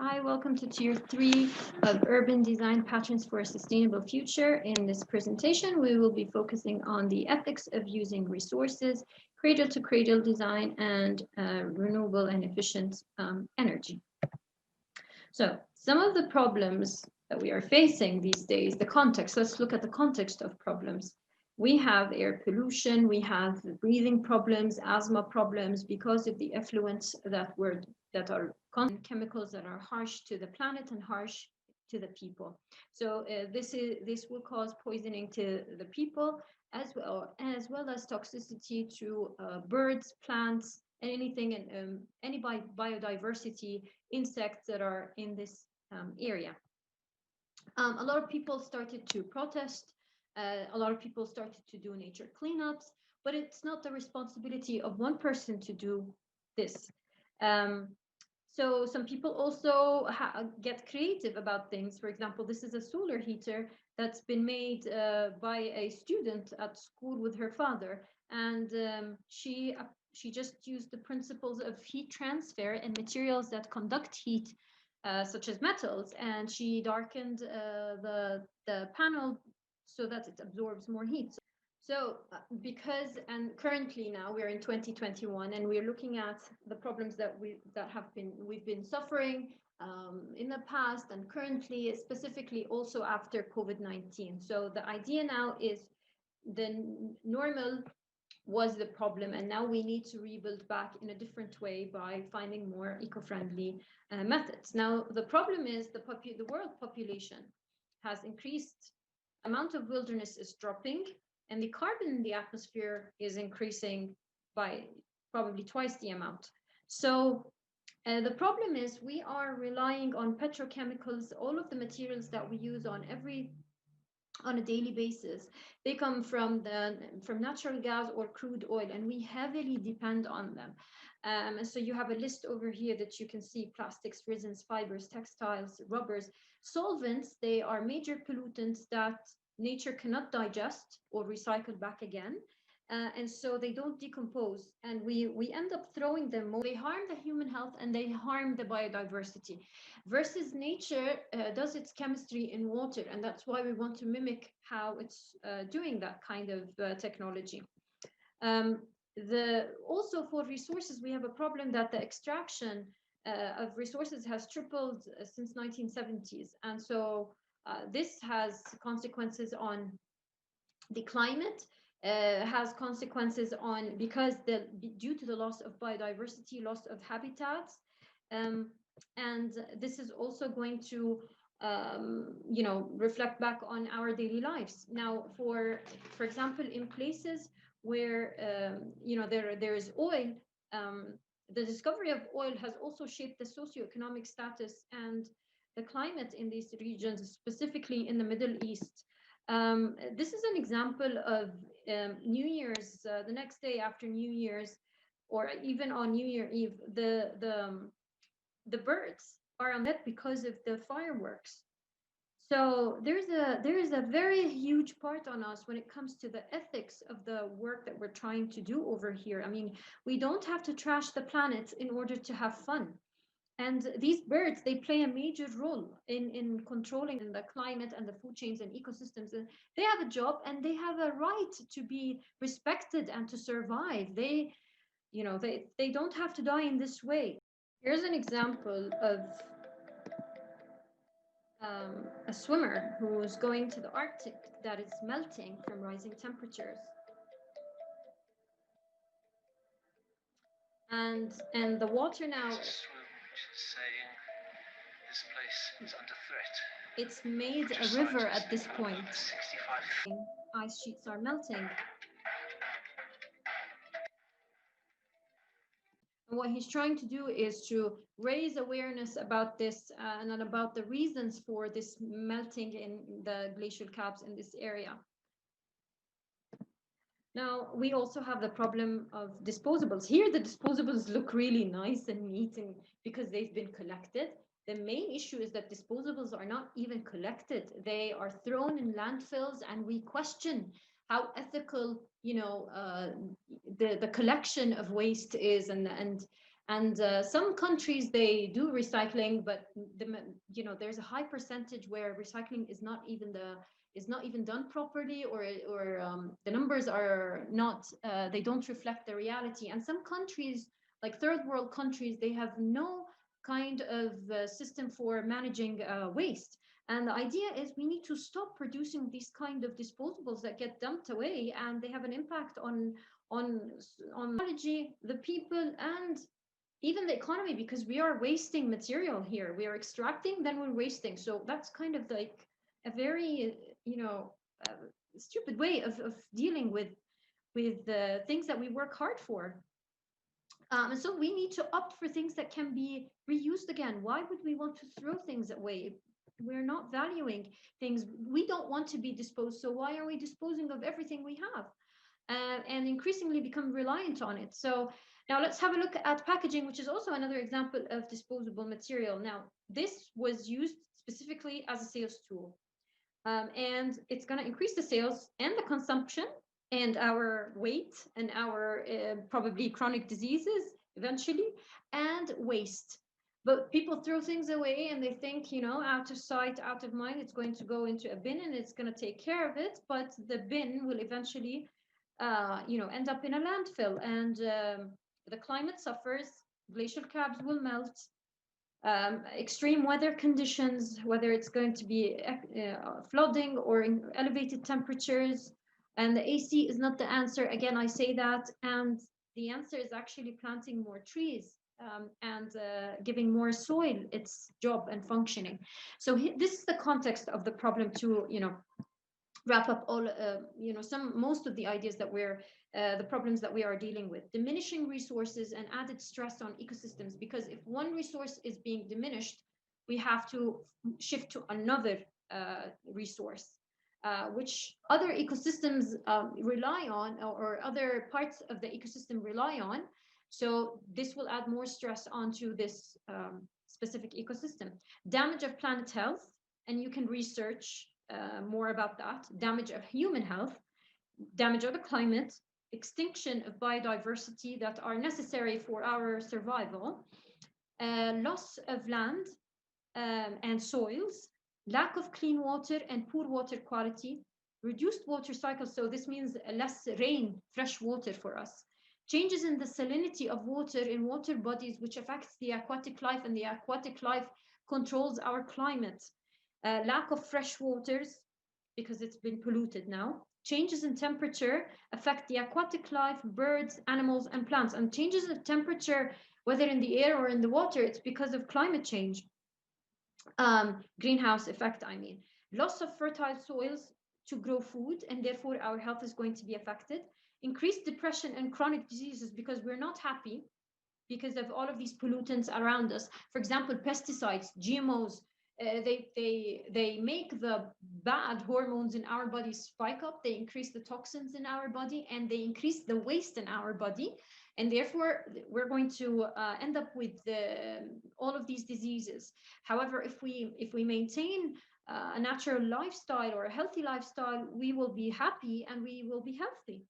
Hi, welcome to Tier 3 of Urban Design Patterns for a Sustainable Future. In this presentation, we will be focusing on the ethics of using resources, cradle-to-cradle design, and renewable and efficient energy. So some of the problems that we are facing these days, the context, let's look at the context of problems. We have air pollution, we have breathing problems, asthma problems because of the effluents that are chemicals that are harsh to the planet and harsh to the people. So this will cause poisoning to the people as well as toxicity to birds, plants, and anything and any biodiversity insects that are in this area. A lot of people started to protest. A lot of people started to do nature cleanups, but it's not the responsibility of one person to do this. So some people also get creative about things. For example, this is a solar heater that's been made by a student at school with her father, and she just used the principles of heat transfer and materials that conduct heat, such as metals, and she darkened the panel so that it absorbs more heat. So and currently now we're in 2021 and we're looking at the problems that we've been suffering in the past and currently, specifically also after COVID-19. So the idea now is the normal was the problem, and now we need to rebuild back in a different way by finding more eco-friendly methods. Now, the problem is the world population has increased, amount of wilderness is dropping, and the carbon in the atmosphere is increasing by probably twice the amount. So the problem is we are relying on petrochemicals, all of the materials that we use on a daily basis. They come from natural gas or crude oil, and we heavily depend on them. So you have a list over here that you can see: plastics, resins, fibers, textiles, rubbers, solvents. They are major pollutants that nature cannot digest or recycle back again. And so they don't decompose, and we end up throwing them more. They harm the human health and they harm the biodiversity, versus nature does its chemistry in water, and that's why we want to mimic how it's doing that kind of technology. Also for resources, we have a problem that the extraction of resources has tripled since 1970s, and so this has consequences on the climate, has consequences on because due to the loss of biodiversity, loss of habitats, and this is also going to reflect back on our daily lives. Now, for example, in places where there is oil, the discovery of oil has also shaped the socioeconomic status and the climate in these regions, specifically in the Middle East. This is an example of New Year's, the next day after New Year's, or even on New Year Eve, the birds are on net because of the fireworks. So there is a very huge part on us when it comes to the ethics of the work that we're trying to do over here. I mean, we don't have to trash the planet in order to have fun. And these birds, they play a major role in controlling the climate and the food chains and ecosystems. And they have a job and they have a right to be respected and to survive. They don't have to die in this way. Here's an example of a swimmer who's going to the Arctic that is melting from rising temperatures. And the water now, saying this place is under threat. It's made a river at this point. Ice sheets are melting. And what he's trying to do is to raise awareness about this and about the reasons for this melting in the glacial caps in this area. Now, we also have the problem of disposables. Here, the disposables look really nice and neat because they've been collected. The main issue is that disposables are not even collected. They are thrown in landfills, and we question how ethical, the collection of waste is, and And some countries, they do recycling, but there's a high percentage where recycling is not even done properly, or the numbers are not, they don't reflect the reality. And some countries, like third world countries, they have no kind of system for managing waste. And the idea is we need to stop producing these kind of disposables that get dumped away, and they have an impact on technology, the people, and even the economy, because we are wasting material here. We are extracting, then we're wasting. So that's kind of like a very, uh, stupid way of dealing with the things that we work hard for. And so we need to opt for things that can be reused again. Why would we want to throw things away? We're not valuing things. We don't want to be disposed. So why are we disposing of everything we have? And increasingly become reliant on it. So now let's have a look at packaging, which is also another example of disposable material. Now, this was used specifically as a sales tool. And it's going to increase the sales and the consumption and our weight and our probably chronic diseases eventually, and waste. But people throw things away and they think, out of sight, out of mind, it's going to go into a bin and it's going to take care of it. But the bin will eventually, end up in a landfill, and the climate suffers, glacial caps will melt, extreme weather conditions, whether it's going to be flooding or elevated temperatures. And the AC is not the answer. Again, I say that. And the answer is actually planting more trees, and giving more soil its job and functioning. So this is the context of the problem to, wrap up all, most of the ideas that the problems that we are dealing with. Diminishing resources and added stress on ecosystems, because if one resource is being diminished, we have to shift to another resource, which other ecosystems rely on, or other parts of the ecosystem rely on. So this will add more stress onto this specific ecosystem. Damage of planet health, and you can research more about that. Damage of human health, damage of the climate, extinction of biodiversity that are necessary for our survival, loss of land and soils, lack of clean water and poor water quality, reduced water cycle. So this means less rain, fresh water for us. Changes in the salinity of water in water bodies, which affects the aquatic life, and the aquatic life controls our climate. Lack of fresh waters, because it's been polluted now. Changes in temperature affect the aquatic life, birds, animals, and plants. And changes in temperature, whether in the air or in the water, it's because of climate change. Greenhouse effect, I mean. Loss of fertile soils to grow food, and therefore our health is going to be affected. Increased depression and chronic diseases, because we're not happy because of all of these pollutants around us. For example, pesticides, GMOs, they make the bad hormones in our body spike up. They increase the toxins in our body, and they increase the waste in our body, and therefore we're going to end up with all of these diseases. However, if we maintain a natural lifestyle or a healthy lifestyle, we will be happy and we will be healthy.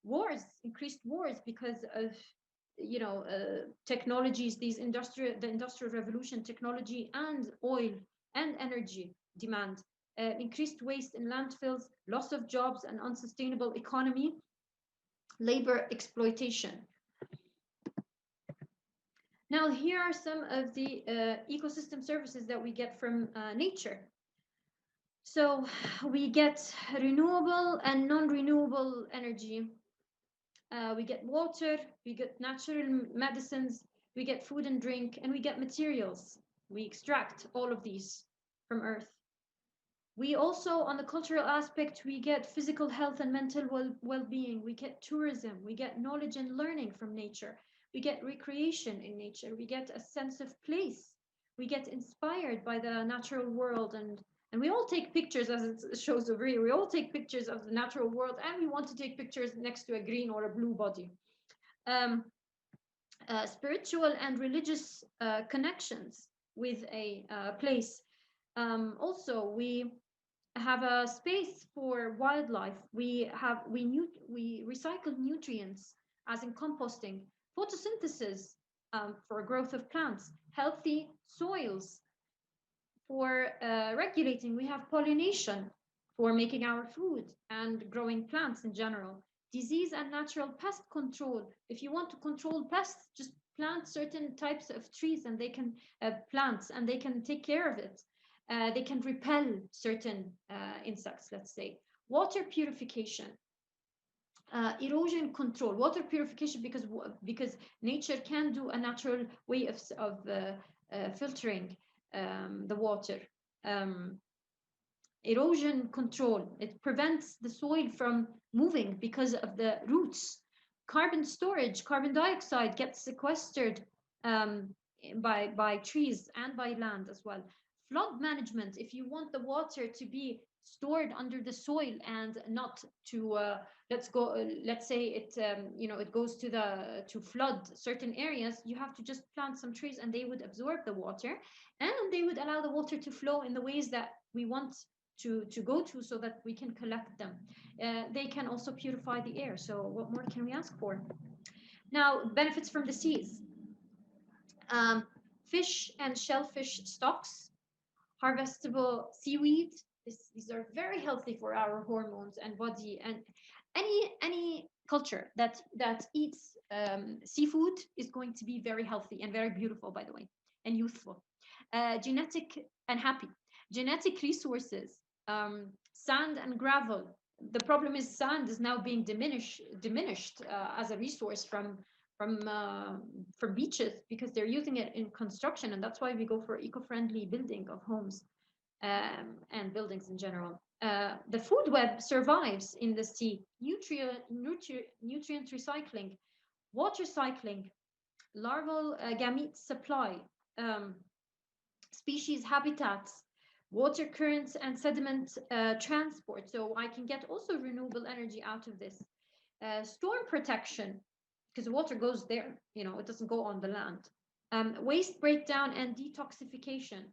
Wars, increased wars because of technologies, the industrial revolution, technology and oil and energy demand, increased waste in landfills, loss of jobs and unsustainable economy, labor exploitation. Now, here are some of the ecosystem services that we get from nature. So we get renewable and non-renewable energy. We get water, we get natural medicines, we get food and drink, and we get materials. We extract all of these from Earth. We also, on the cultural aspect, we get physical health and mental well-being. We get tourism, we get knowledge and learning from nature. We get recreation in nature. We get a sense of place. We get inspired by the natural world, and we all take pictures, as it shows over here. We all take pictures of the natural world, and we want to take pictures next to a green or a blue body. Spiritual and religious connections with a place. Also, we have a space for wildlife. We recycle nutrients, as in composting, photosynthesis, for growth of plants, healthy soils for regulating. We have pollination for making our food and growing plants in general. Disease and natural pest control. If you want to control pests, just plant certain types of trees and they can plants and they can take care of it. They can repel certain insects, let's say. Water purification. Erosion control, water purification, because nature can do a natural way of filtering the water. Erosion control, it prevents the soil from moving because of the roots. Carbon storage, carbon dioxide gets sequestered by trees and by land as well. Flood management, if you want the water to be stored under the soil and not to let's say it it goes to flood certain areas, you have to just plant some trees and they would absorb the water and they would allow the water to flow in the ways that we want to go to, so that we can collect them. They can also purify the air, so what more can we ask for? Now, benefits from the seas. Fish and shellfish stocks, harvestable seaweed. These are very healthy for our hormones and body, and any culture that eats seafood is going to be very healthy and very beautiful, by the way, and youthful. Genetic and happy. Genetic resources, sand and gravel. The problem is sand is now being diminished as a resource from beaches, because they're using it in construction, and that's why we go for eco-friendly building of homes and buildings in general. The food web survives in the sea. Nutrient recycling, water cycling, larval gamete supply, species habitats, water currents and sediment transport. So I can get also renewable energy out of this. Storm protection, because the water goes there, it doesn't go on the land. Waste breakdown and detoxification.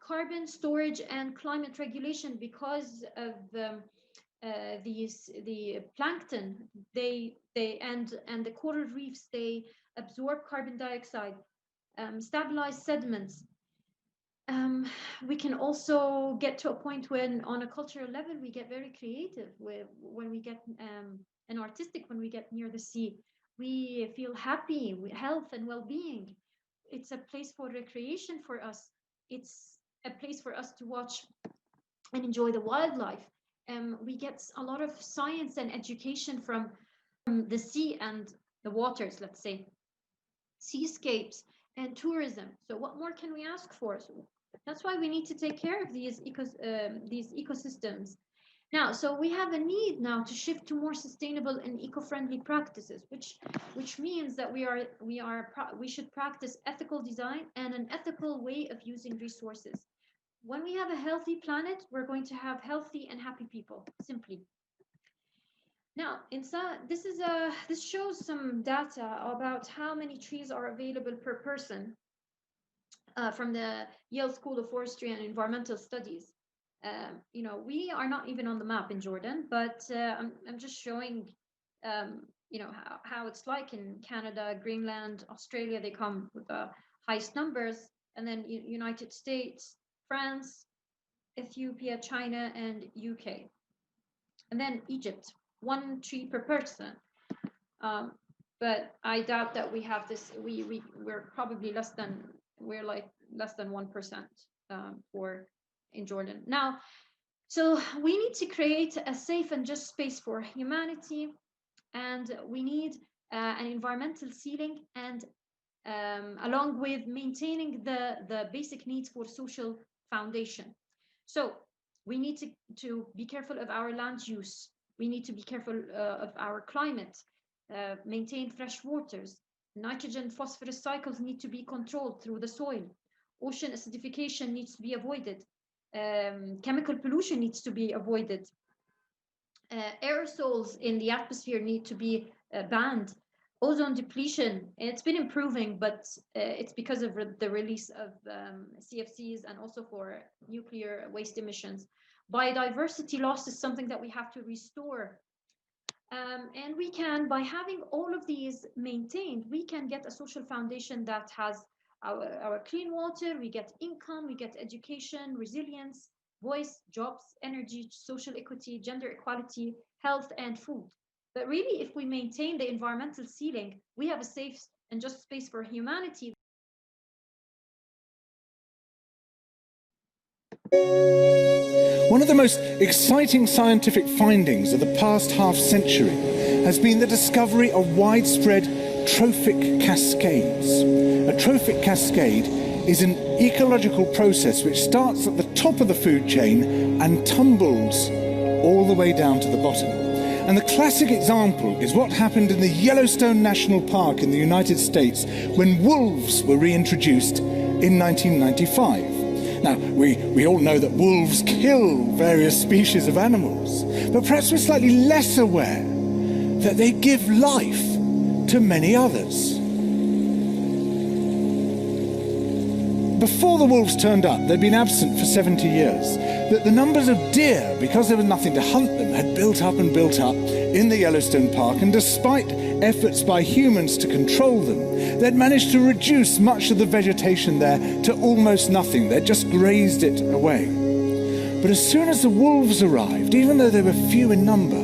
Carbon storage and climate regulation, because of the plankton, they and the coral reefs, they absorb carbon dioxide. Stabilize sediments. We can also get to a point when, on a cultural level, we get very creative when we get and artistic when we get near the sea. We feel happy, health and well-being. It's a place for recreation for us. It's a place for us to watch and enjoy the wildlife. We get a lot of science and education from the sea and the waters, let's say. Seascapes and tourism. So what more can we ask for? So that's why we need to take care of these ecosystems. Now, so we have a need now to shift to more sustainable and eco-friendly practices, which means that we should practice ethical design and an ethical way of using resources. When we have a healthy planet, we're going to have healthy and happy people, simply. Now, this shows some data about how many trees are available per person from the Yale School of Forestry and Environmental Studies. We are not even on the map in Jordan, but I'm just showing, how it's like in Canada, Greenland, Australia. They come with the highest numbers, and then United States, France, Ethiopia, China, and UK, and then Egypt. 1 tree per person. But I doubt that we have this. We're probably less than 1% for in Jordan now. So we need to create a safe and just space for humanity, and we need an environmental ceiling, and along with maintaining the basic needs for social foundation. So we need to be careful of our land use. We need to be careful of our climate, maintain fresh waters. Nitrogen phosphorus cycles need to be controlled through the soil. Ocean acidification needs to be avoided. Chemical pollution needs to be avoided. Aerosols in the atmosphere need to be banned. Ozone depletion, it's been improving, but it's because of the release of CFCs and also for nuclear waste emissions. Biodiversity loss is something that we have to restore. And we can, by having all of these maintained, we can get a social foundation that has our clean water, we get income, we get education, resilience, voice, jobs, energy, social equity, gender equality, health, and food. But really, if we maintain the environmental ceiling, we have a safe and just space for humanity. One of the most exciting scientific findings of the past half-century has been the discovery of widespread trophic cascades. A trophic cascade is an ecological process which starts at the top of the food chain and tumbles all the way down to the bottom. And the classic example is what happened in the Yellowstone National Park in the United States when wolves were reintroduced in 1995. Now, we all know that wolves kill various species of animals, but perhaps we're slightly less aware that they give life to many others. Before the wolves turned up, they'd been absent for 70 years. That the numbers of deer, because there was nothing to hunt them, had built up in the Yellowstone Park, and despite efforts by humans to control them, they'd managed to reduce much of the vegetation there to almost nothing. They'd just grazed it away. But as soon as the wolves arrived, even though they were few in number,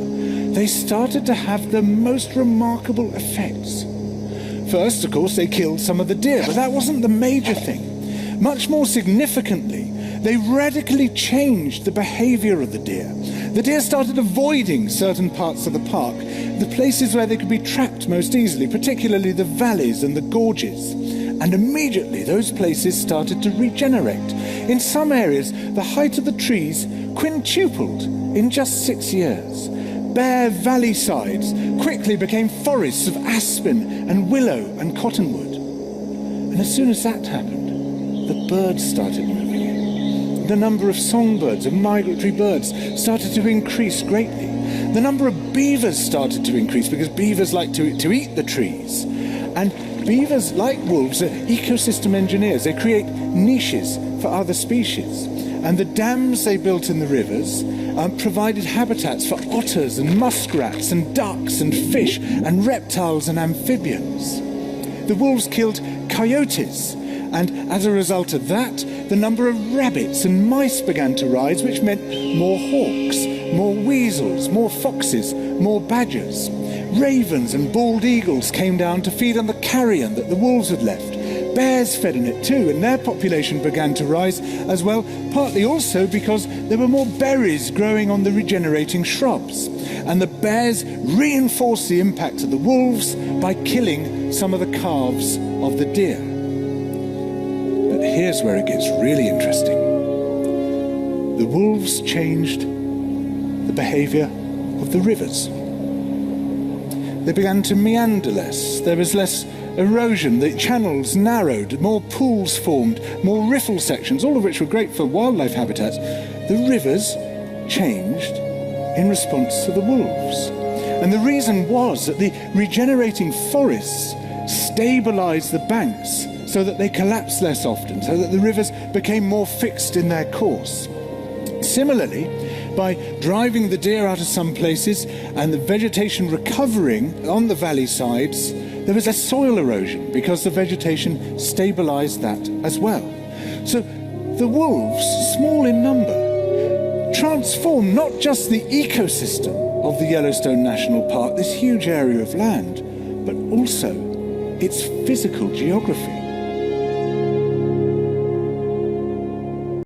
they started to have the most remarkable effects. First, of course, they killed some of the deer, but that wasn't the major thing. Much more significantly, they radically changed the behavior of the deer. The deer started avoiding certain parts of the park, the places where they could be trapped most easily, particularly the valleys and the gorges. And immediately those places started to regenerate. In some areas, the height of the trees quintupled in just 6 years. Bare valley sides quickly became forests of aspen and willow and cottonwood. And as soon as that happened, the birds started moving in. The number of songbirds and migratory birds started to increase greatly. The number of beavers started to increase because beavers like to eat the trees. And beavers, like wolves, are ecosystem engineers. They create niches for other species. And the dams they built in the rivers provided habitats for otters and muskrats and ducks and fish and reptiles and amphibians. The wolves killed coyotes. And as a result of that, the number of rabbits and mice began to rise, which meant more hawks, more weasels, more foxes, more badgers. Ravens and bald eagles came down to feed on the carrion that the wolves had left. Bears fed on it too, and their population began to rise as well, partly also because there were more berries growing on the regenerating shrubs. And the bears reinforced the impact of the wolves by killing some of the calves of the deer. But here's where it gets really interesting. The wolves changed the behavior of the rivers. They began to meander less. There was less erosion. The channels narrowed, more pools formed, more riffle sections, all of which were great for wildlife habitats. The rivers changed in response to the wolves. And the reason was that the regenerating forests stabilized the banks so that they collapsed less often, so that the rivers became more fixed in their course. Similarly, by driving the deer out of some places and the vegetation recovering on the valley sides, there was less soil erosion because the vegetation stabilized that as well. So the wolves, small in number, transformed not just the ecosystem of the Yellowstone National Park, this huge area of land, but also its physical geography.